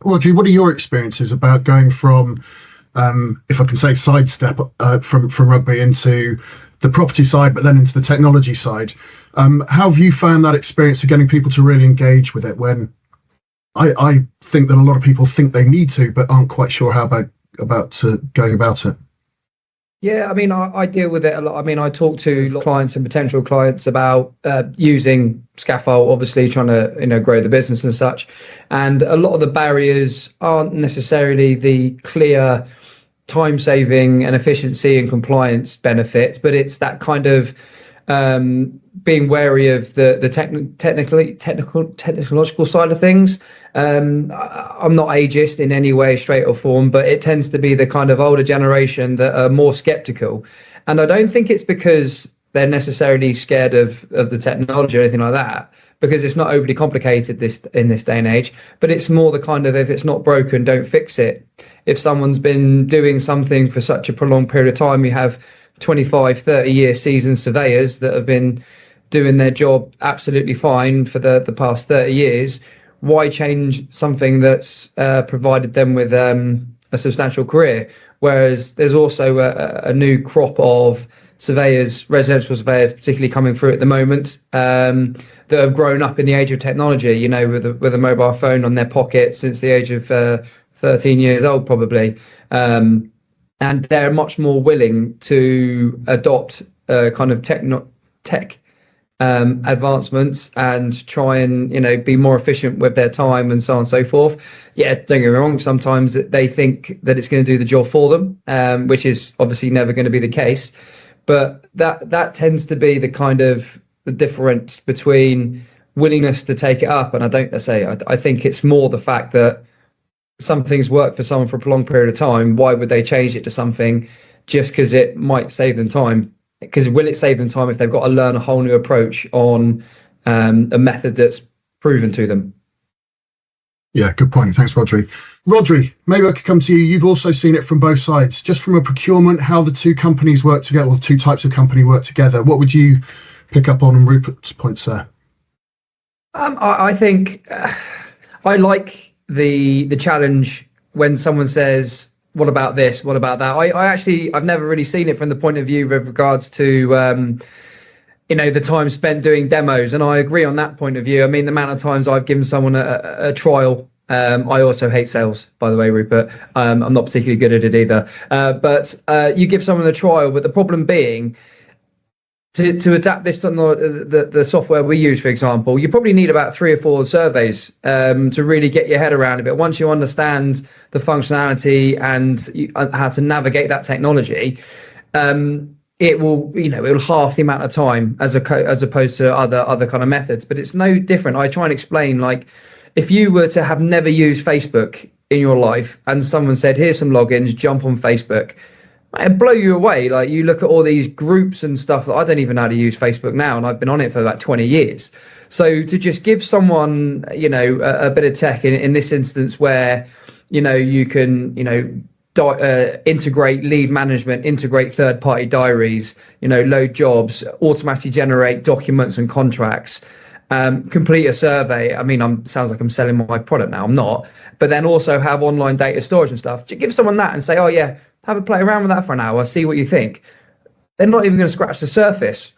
Rhodri, what are your experiences about going from, if I can say, sidestep from rugby into the property side, but then into the technology side? How have you found that experience of getting people to really engage with it when I think that a lot of people think they need to, but aren't quite sure how about going about it? Yeah, I mean, I deal with it a lot. I mean, I talk to clients and potential clients about using Scafol, obviously trying to, grow the business and such. And a lot of the barriers aren't necessarily the clear time saving and efficiency and compliance benefits, but it's that kind of being wary of the technological side of things. I'm not ageist in any way, shape or form, but it tends to be the kind of older generation that are more skeptical. And I don't think it's because they're necessarily scared of the technology or anything like that, because it's not overly complicated in this day and age, but it's more the kind of, if it's not broken, don't fix it. If someone's been doing something for such a prolonged period of time, you have 25, 30-year seasoned surveyors that have been doing their job absolutely fine for the past 30 years. Why change something that's provided them with a substantial career? Whereas there's also a new crop of surveyors, residential surveyors, particularly coming through at the moment, that have grown up in the age of technology, with a mobile phone on their pocket since the age of 13 years old, probably. And they're much more willing to adopt kind of tech advancements and try and be more efficient with their time and so on and so forth. Yeah, don't get me wrong, sometimes they think that it's going to do the job for them, which is obviously never going to be the case. But that tends to be the kind of the difference between willingness to take it up. And I think it's more the fact that something's worked for someone for a prolonged period of time. Why would they change it to something just because it might save them time? Because will it save them time if they've got to learn a whole new approach on a method that's proven to them? Yeah, good point. Thanks, Rhodri. Rhodri, maybe I could come to you. You've also seen it from both sides, just from a procurement, how the two companies work together, or two types of company work together. What would you pick up on Rupert's points there? I think I like the challenge when someone says, what about this? What about that? I've never really seen it from the point of view with regards to, the time spent doing demos. And I agree on that point of view. I mean, the amount of times I've given someone a trial. I also hate sales, by the way, Rupert. I'm not particularly good at it either. But you give someone a trial, but the problem being, to adapt this on the software we use, for example, you probably need about 3 or 4 surveys to really get your head around it. But once you understand the functionality and how to navigate that technology, it will half the amount of time as opposed to other kind of methods. But it's no different. I try and explain, like, if you were to have never used Facebook in your life and someone said, here's some logins, jump on Facebook, it'd blow you away. Like, you look at all these groups and stuff that I don't even know how to use Facebook now, and I've been on it for about 20 years. So to just give someone, a bit of tech in this instance where, you can, integrate lead management, integrate third-party diaries, load jobs, automatically generate documents and contracts, complete a survey. I mean, sounds like I'm selling my product now. I'm not. But then also have online data storage and stuff. To give someone that and say, oh yeah, have a play around with that for an hour, see what you think. They're not even going to scratch the surface.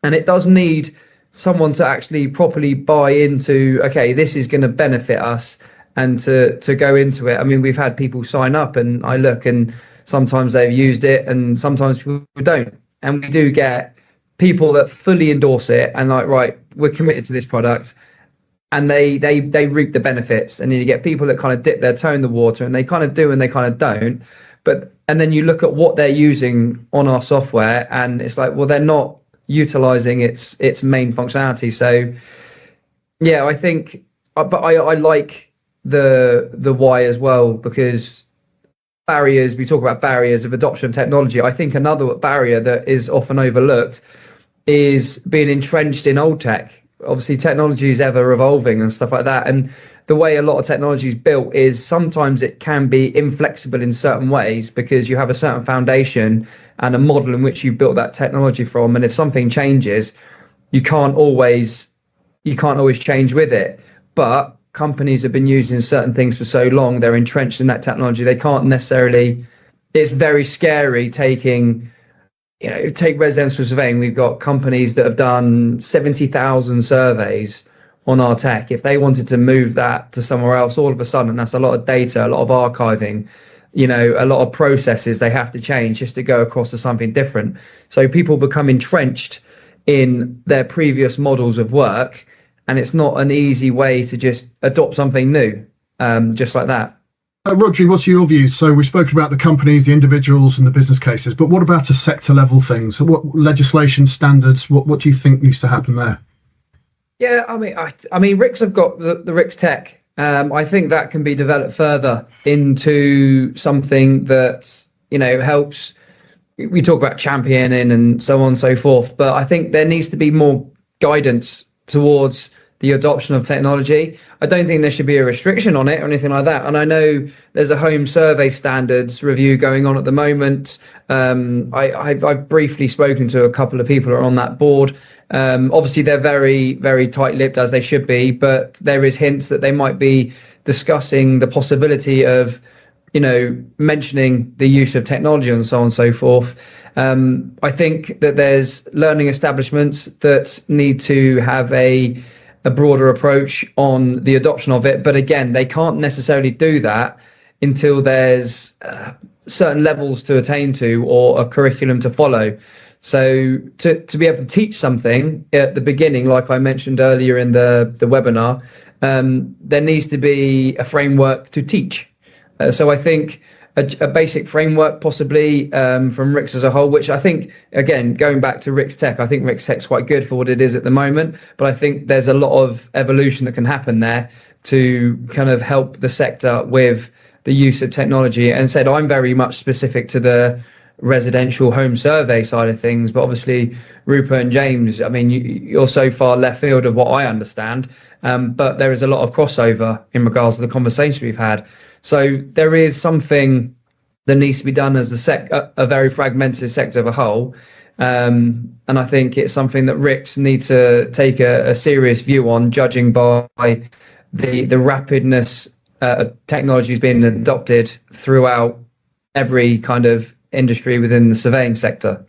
And it does need someone to actually properly buy into, okay, this is going to benefit us, and to go into it. I mean, we've had people sign up and I look, and sometimes they've used it and sometimes people don't. And we do get people that fully endorse it and like, right, we're committed to this product, and they reap the benefits. And then you get people that kind of dip their toe in the water, and they kind of do and they kind of don't. And then you look at what they're using on our software, and it's like, well, they're not utilizing its main functionality. So yeah, I think, but I like the why as well, because barriers, we talk about barriers of adoption of technology. I think another barrier that is often overlooked is being entrenched in old tech. Obviously, technology is ever evolving and stuff like that. And the way a lot of technology is built is sometimes it can be inflexible in certain ways, because you have a certain foundation and a model in which you built that technology from. And if something changes, you can't always change with it. But companies have been using certain things for so long, they're entrenched in that technology. They can't necessarily. It's very scary taking. Take residential surveying. We've got companies that have done 70,000 surveys on our tech. If they wanted to move that to somewhere else, all of a sudden, that's a lot of data, a lot of archiving, a lot of processes they have to change just to go across to something different. So people become entrenched in their previous models of work, and it's not an easy way to just adopt something new, just like that. Rhodri, what's your view? So we've spoken about the companies, the individuals and the business cases, but what about a sector level thing? So what legislation standards, what do you think needs to happen there? Yeah, I mean, RICS have got the RICS tech. I think that can be developed further into something that, helps. We talk about championing and so on and so forth, but I think there needs to be more guidance towards the adoption of technology. I don't think there should be a restriction on it or anything like that. And I know there's a home survey standards review going on at the moment. I've briefly spoken to a couple of people who are on that board. Obviously, they're very, very tight-lipped, as they should be, but there is hints that they might be discussing the possibility of, mentioning the use of technology and so on and so forth. I think that there's learning establishments that need to have a broader approach on the adoption of it. But again, they can't necessarily do that until there's certain levels to attain to or a curriculum to follow. So to be able to teach something at the beginning, like I mentioned earlier in the webinar, there needs to be a framework to teach. So I think a basic framework possibly from RICS as a whole, which I think, again, going back to RICS Tech, I think RICS Tech's quite good for what it is at the moment, but I think there's a lot of evolution that can happen there to kind of help the sector with the use of technology. And said, I'm very much specific to the residential home survey side of things, but obviously Rupert and James, I mean, you're so far left field of what I understand, but there is a lot of crossover in regards to the conversation we've had. So there is something that needs to be done as a very fragmented sector of a whole. And I think it's something that RICS need to take a serious view on, judging by the rapidness technology is being adopted throughout every kind of industry within the surveying sector.